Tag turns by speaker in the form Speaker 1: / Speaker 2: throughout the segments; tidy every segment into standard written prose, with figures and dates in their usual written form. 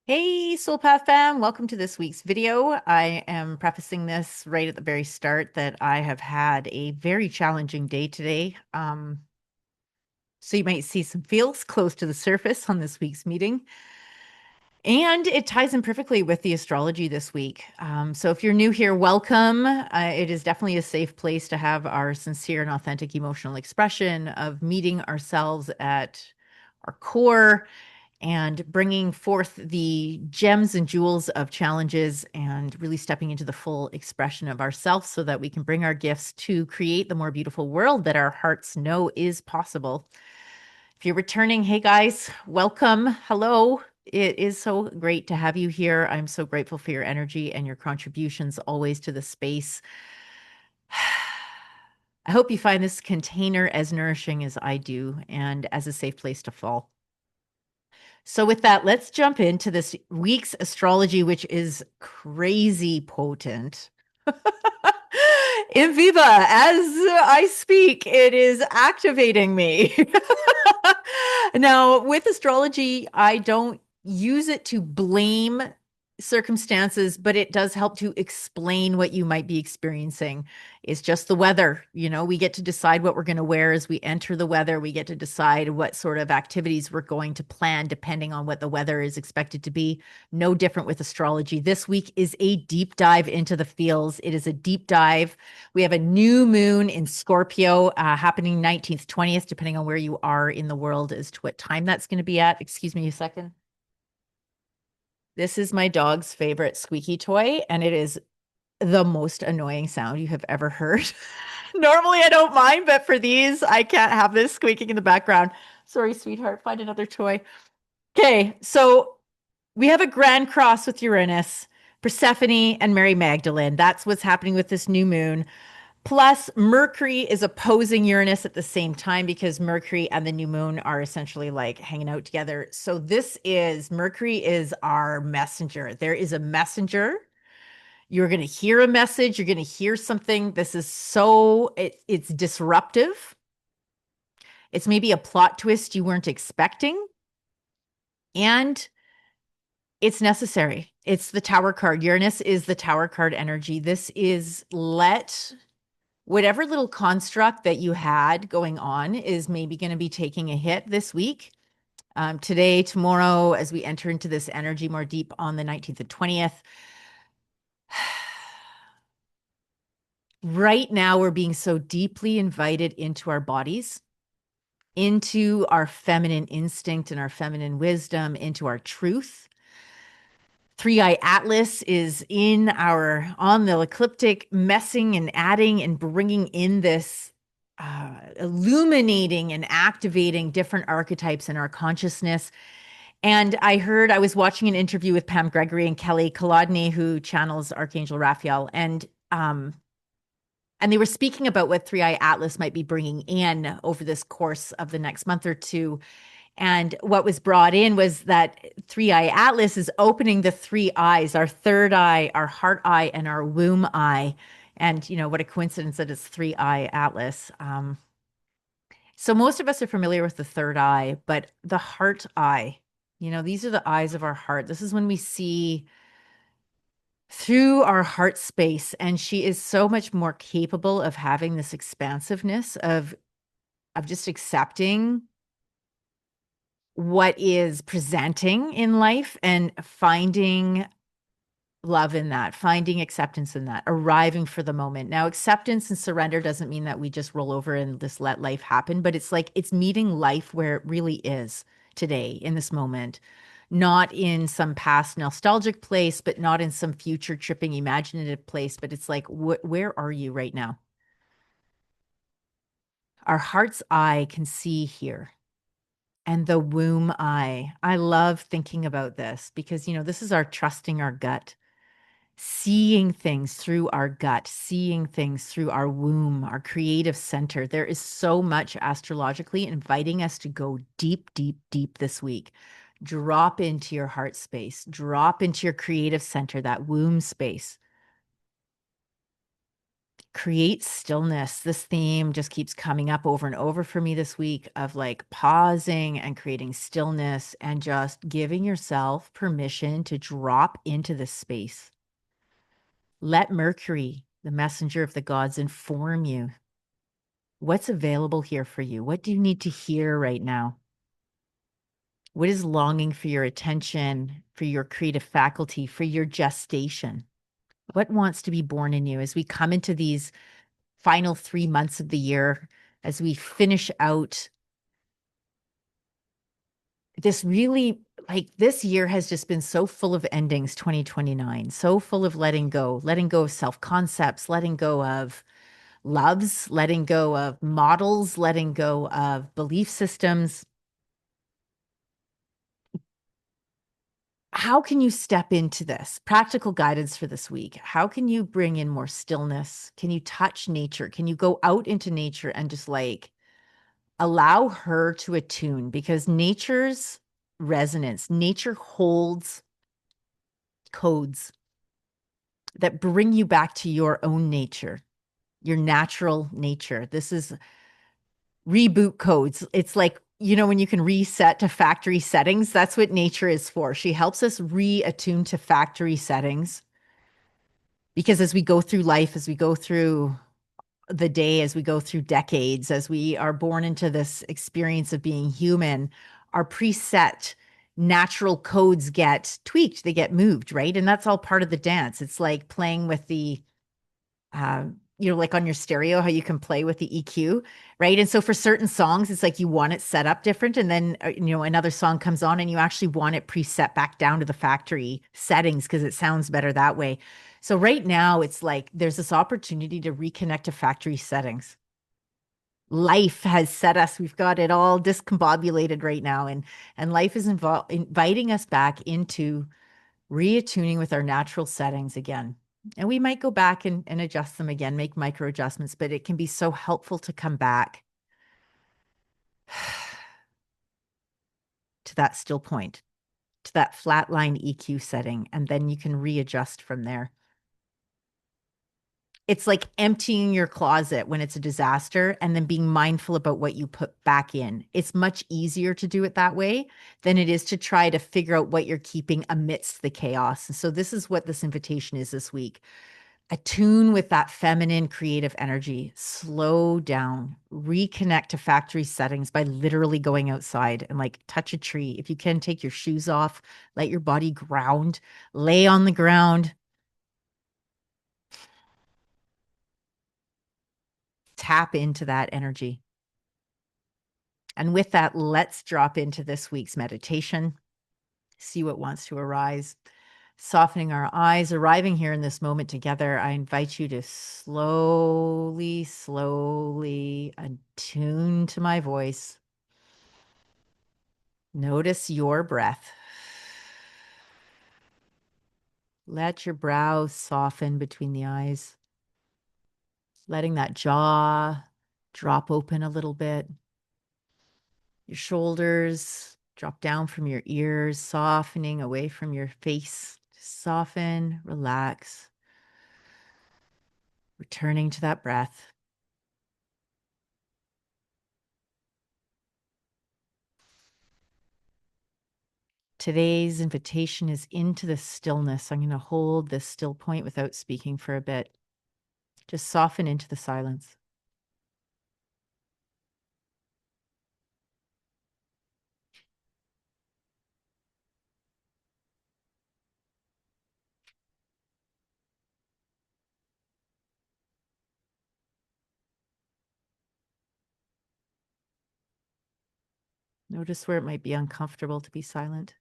Speaker 1: Hey, Soulpath fam, welcome to this week's video. I am prefacing this right at the very start that I have had a very challenging day today. So you might see some feels close to the surface on this week's meeting. And it ties in perfectly with the astrology this week. So if you're new here, welcome. It is definitely a safe place to have our sincere and authentic emotional expression of meeting ourselves at our core and bringing forth the gems and jewels of challenges and really stepping into the full expression of ourselves so that we can bring our gifts to create the more beautiful world that our hearts know is possible. If you're returning, hey guys, welcome. Hello. It is so great to have you here. I'm so grateful for your energy and your contributions always to the space. I hope you find this container as nourishing as I do and as a safe place to fall. So, with that, let's jump into this week's astrology, which is crazy potent. In Viva, as I speak, it is activating me. Now, with astrology, I don't use it to blame circumstances, but it does help to explain what you might be experiencing. It's just the weather. We get to decide what we're going to wear as we enter the weather. We get to decide what sort of activities we're going to plan depending on what the weather is expected to be. No different with astrology. This week is a deep dive into the fields. It is a deep dive. We have a new moon in Scorpio happening 19th, 20th, depending on where you are in the world as to what time that's going to be at. Excuse me a second. This is my dog's favorite squeaky toy, and it is the most annoying sound you have ever heard. Normally, I don't mind, but for these, I can't have this squeaking in the background. Sorry, sweetheart, find another toy. Okay, so we have a grand cross with Uranus, Persephone, and Mary Magdalene. That's what's happening with this new moon. Plus, Mercury is opposing Uranus at the same time because Mercury and the new moon are essentially like hanging out together. So, Mercury is our messenger. There is a messenger. You're going to hear a message. You're going to hear something. This is it's disruptive. It's maybe a plot twist you weren't expecting. And it's necessary. It's the Tower card. Uranus is the Tower card energy. This is whatever little construct that you had going on is maybe going to be taking a hit this week. Today, tomorrow, as we enter into this energy more deep on the 19th and 20th. Right now, we're being so deeply invited into our bodies, into our feminine instinct and our feminine wisdom, into our truth. Three-eye Atlas is on the ecliptic, messing and adding and bringing in this illuminating and activating different archetypes in our consciousness. And I was watching an interview with Pam Gregory and Kelly Kolodny, who channels Archangel Raphael, and they were speaking about what Three-eye Atlas might be bringing in over this course of the next month or two. And what was brought in was that Three-eye Atlas is opening the three eyes, our third eye, our heart eye, and our womb eye. And, what a coincidence that it's Three-eye Atlas. So most of us are familiar with the third eye, but the heart eye, these are the eyes of our heart. This is when we see through our heart space. And she is so much more capable of having this expansiveness of just accepting what is presenting in life and finding love in that, finding acceptance in that, arriving for the moment. Now, acceptance and surrender doesn't mean that we just roll over and just let life happen, but it's like it's meeting life where it really is today in this moment, not in some past nostalgic place, but not in some future tripping imaginative place, but it's like, where are you right now? Our heart's eye can see here. And the womb eye. I love thinking about this because, this is our trusting our gut, seeing things through our gut, seeing things through our womb, our creative center. There is so much astrologically inviting us to go deep, deep, deep this week. Drop into your heart space, drop into your creative center, that womb space. Create stillness. This theme just keeps coming up over and over for me this week of like pausing and creating stillness and just giving yourself permission to drop into this space. Let Mercury, the messenger of the gods, inform you what's available here for you. What do you need to hear right now? What is longing for your attention, for your creative faculty, for your gestation? What wants to be born in you as we come into these final 3 months of the year, as we finish out this really, like, this year has just been so full of endings, 2029, so full of letting go of self concepts, letting go of loves, letting go of models, letting go of belief systems. How can you step into this? Practical guidance for this week. How can you bring in more stillness? Can you touch nature? Can you go out into nature and just like allow her to attune? Because nature's resonance, nature holds codes that bring you back to your own nature, your natural nature. This is reboot codes. It's like, when you can reset to factory settings, that's what nature is for. She helps us reattune to factory settings because as we go through life, as we go through the day, as we go through decades, as we are born into this experience of being human, our preset natural codes get tweaked, they get moved, right? And that's all part of the dance. It's like playing with the like on your stereo, how you can play with the EQ, right? And so for certain songs, it's like you want it set up different. And then, another song comes on and you actually want it preset back down to the factory settings because it sounds better that way. So right now, it's like there's this opportunity to reconnect to factory settings. Life has set us, we've got it all discombobulated right now. And life is inviting us back into reattuning with our natural settings again. And we might go back and adjust them again, make micro adjustments, but it can be so helpful to come back to that still point, to that flatline EQ setting, and then you can readjust from there. It's like emptying your closet when it's a disaster and then being mindful about what you put back in. It's much easier to do it that way than it is to try to figure out what you're keeping amidst the chaos. And so this is what this invitation is this week. Attune with that feminine creative energy, slow down, reconnect to factory settings by literally going outside and like touch a tree. If you can, take your shoes off, let your body ground, lay on the ground, tap into that energy. And with that, let's drop into this week's meditation, see what wants to arise. Softening our eyes, arriving here in this moment together, I invite you to slowly, slowly attune to my voice. Notice your breath. Let your brows soften between the eyes, letting that jaw drop open a little bit. Your shoulders drop down from your ears, softening away from your face. Just soften, relax, returning to that breath. Today's invitation is into the stillness. I'm going to hold this still point without speaking for a bit. Just soften into the silence. Notice where it might be uncomfortable to be silent.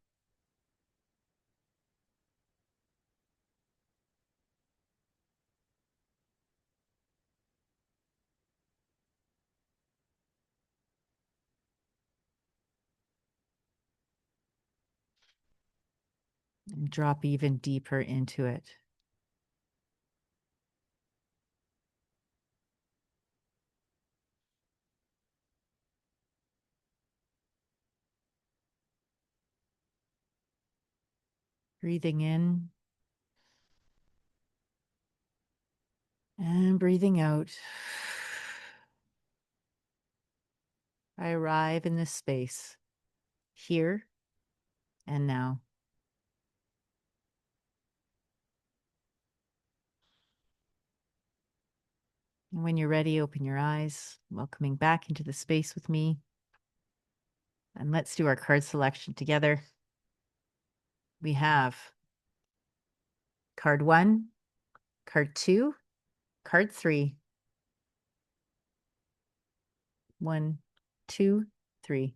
Speaker 1: And drop even deeper into it. Breathing in And breathing out. I arrive in this space, here and now. And when you're ready, open your eyes, welcoming back into the space with me. And let's do our card selection together. We have card 1, card 2, card 3. 1, 2, 3.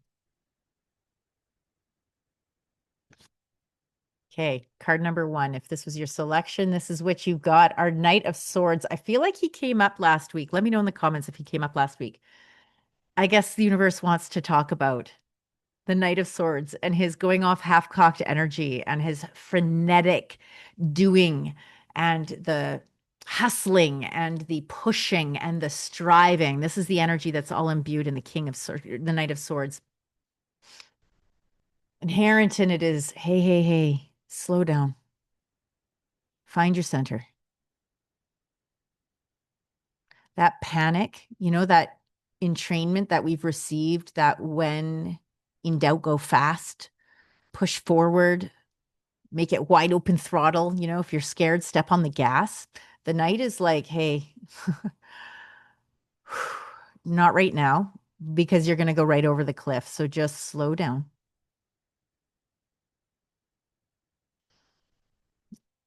Speaker 1: Okay, card number 1. If this was your selection, this is what you got. Our Knight of Swords. I feel like he came up last week. Let me know in the comments if he came up last week. I guess the universe wants to talk about the Knight of Swords and his going off half-cocked energy and his frenetic doing and the hustling and the pushing and the striving. This is the energy that's all imbued in the the Knight of Swords. Inherent in it is, hey, hey, hey, slow down. Find your center. That panic, that entrainment that we've received, that when in doubt, go fast, push forward, make it wide open throttle. If you're scared, step on the gas. The Knight is like, hey, not right now, because you're going to go right over the cliff. So just slow down.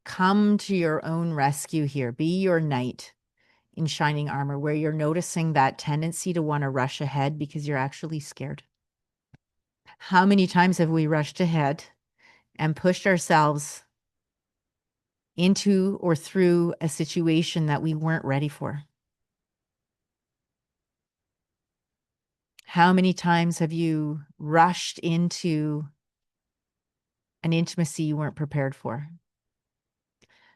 Speaker 1: Come to your own rescue here. Be your knight in shining armor, where you're noticing that tendency to want to rush ahead because you're actually scared. How many times have we rushed ahead and pushed ourselves into or through a situation that we weren't ready for? How many times have you rushed into an intimacy you weren't prepared for?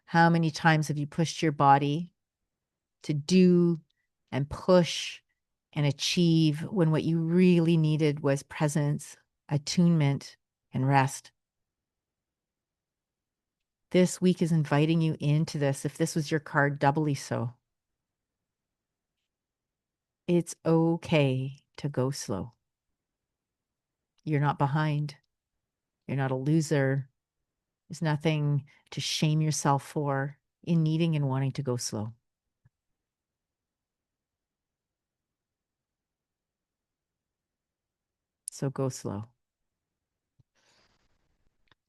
Speaker 1: How many times have you pushed your body to do and push and achieve when what you really needed was presence, attunement, and rest? This week is inviting you into this. If this was your card, doubly so. It's okay to go slow. You're not behind. You're not a loser. There's nothing to shame yourself for in needing and wanting to go slow. So go slow.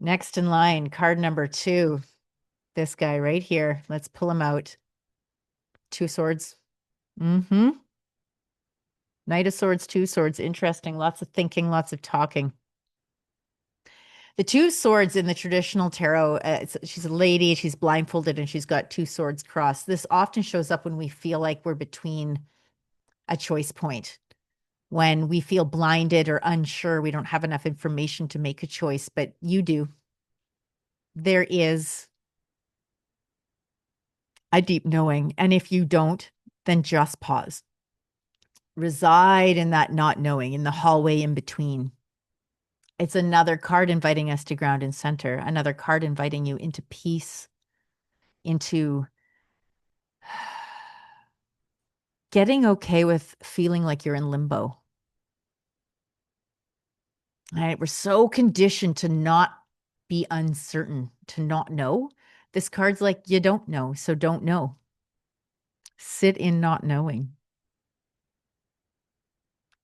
Speaker 1: Next in line, card number 2. This guy right here. Let's pull him out. 2 swords. Knight of Swords, 2 swords. Interesting. Lots of thinking, lots of talking. The 2 swords in the traditional tarot, she's a lady, she's blindfolded, and she's got 2 swords crossed. This often shows up when we feel like we're between a choice point, when we feel blinded or unsure, we don't have enough information to make a choice, but you do. There is a deep knowing. And if you don't, then just pause. Reside in that not knowing, in the hallway in between. It's another card inviting us to ground and center, another card inviting you into peace, into getting okay with feeling like you're in limbo. All right, we're so conditioned to not be uncertain, to not know. This card's like, you don't know, so don't know. Sit in not knowing.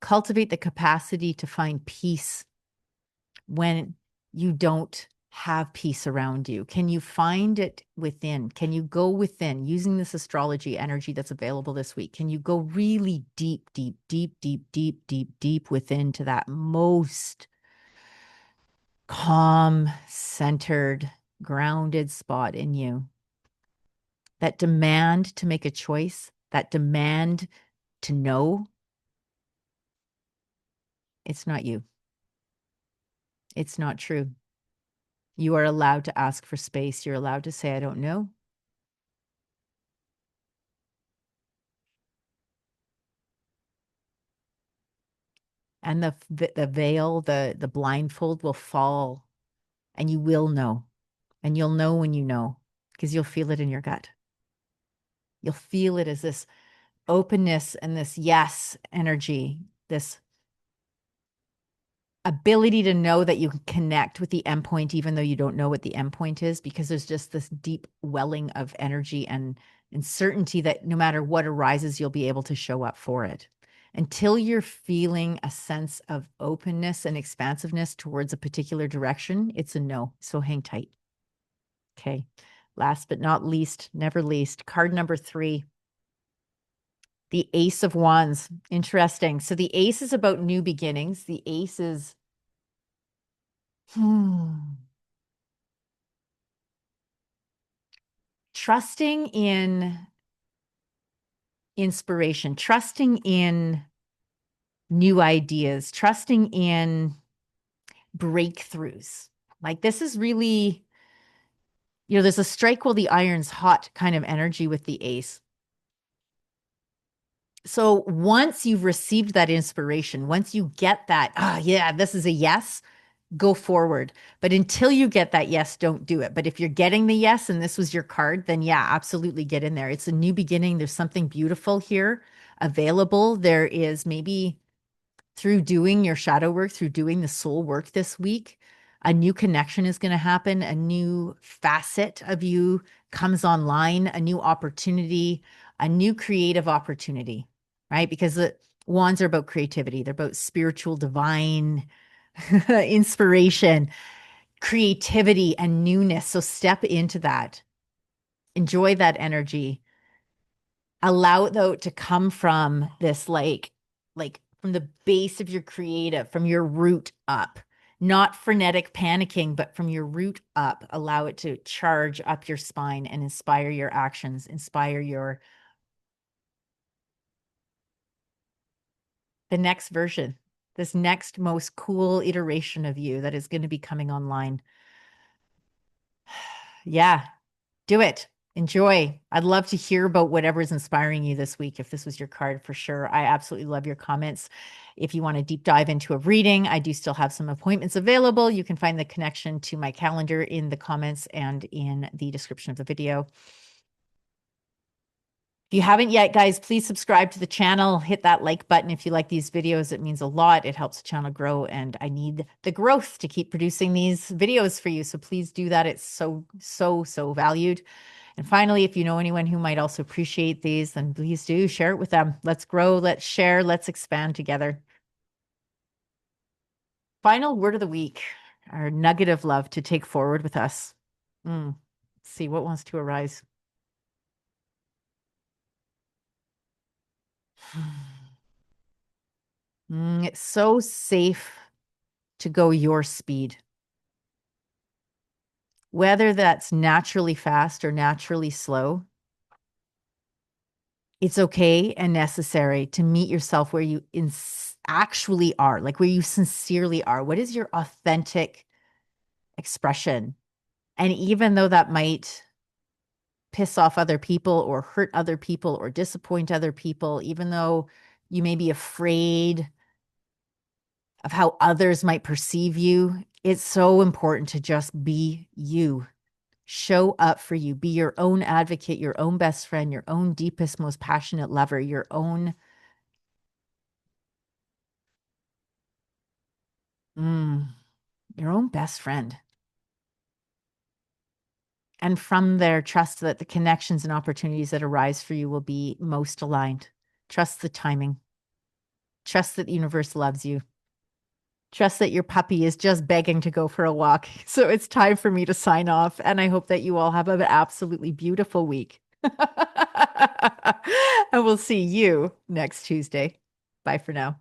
Speaker 1: Cultivate the capacity to find peace when you don't have peace around you. Can you find it within? Can you go within using this astrology energy that's available this week? Can you go really deep, deep, deep, deep, deep, deep, deep within to that most calm, centered, grounded spot in you? That demand to make a choice, that demand to know, it's not you. It's not true. You are allowed to ask for space. You're allowed to say, I don't know. And the veil, the blindfold will fall, and you will know. And you'll know when you know, because you'll feel it in your gut. You'll feel it as this openness and this yes energy, this ability to know that you can connect with the endpoint, even though you don't know what the endpoint is, because there's just this deep welling of energy and certainty that no matter what arises, you'll be able to show up for it. Until you're feeling a sense of openness and expansiveness towards a particular direction, it's a no. So hang tight. Okay. Last but not least, never least, card number 3. The Ace of Wands. Interesting. So the Ace is about new beginnings. The Ace is trusting in inspiration, trusting in new ideas, trusting in breakthroughs. Like this is really, there's a strike while the iron's hot kind of energy with the Ace. So once you've received that inspiration, once you get that, yeah, this is a yes, go forward. But until you get that yes, don't do it. But if you're getting the yes and this was your card, then yeah, absolutely get in there. It's a new beginning. There's something beautiful here available. There is maybe through doing your shadow work, through doing the soul work this week, a new connection is going to happen. A new facet of you comes online, a new opportunity, a new creative opportunity, right? Because the wands are about creativity. They're about spiritual, divine inspiration, creativity, and newness. So step into that. Enjoy that energy. Allow it though to come from this like from the base of your creative, from your root up, not frenetic panicking, but from your root up. Allow it to charge up your spine and inspire your actions, inspire the next version, this next most cool iteration of you that is going to be coming online. Yeah, do it. Enjoy. I'd love to hear about whatever's inspiring you this week. If this was your card, for sure. I absolutely love your comments. If you want to deep dive into a reading, I do still have some appointments available. You can find the connection to my calendar in the comments and in the description of the video. If you haven't yet, guys, please subscribe to the channel. Hit that like button if you like these videos. It means a lot. It helps the channel grow, and I need the growth to keep producing these videos for you. So please do that. It's so, so, so valued. And finally, if you know anyone who might also appreciate these, then please do share it with them. Let's grow, let's share, let's expand together. Final word of the week, our nugget of love to take forward with us. Let's see what wants to arise. It's so safe to go your speed. Whether that's naturally fast or naturally slow, it's okay and necessary to meet yourself where you actually are, like where you sincerely are. What is your authentic expression? And even though that might piss off other people or hurt other people or disappoint other people, even though you may be afraid of how others might perceive you, it's so important to just be you. Show up for you. Be your own advocate, your own best friend, your own deepest, most passionate lover, your own best friend. And from there, trust that the connections and opportunities that arise for you will be most aligned. Trust the timing. Trust that the universe loves you. Trust that your puppy is just begging to go for a walk. So it's time for me to sign off. And I hope that you all have an absolutely beautiful week. And we'll see you next Tuesday. Bye for now.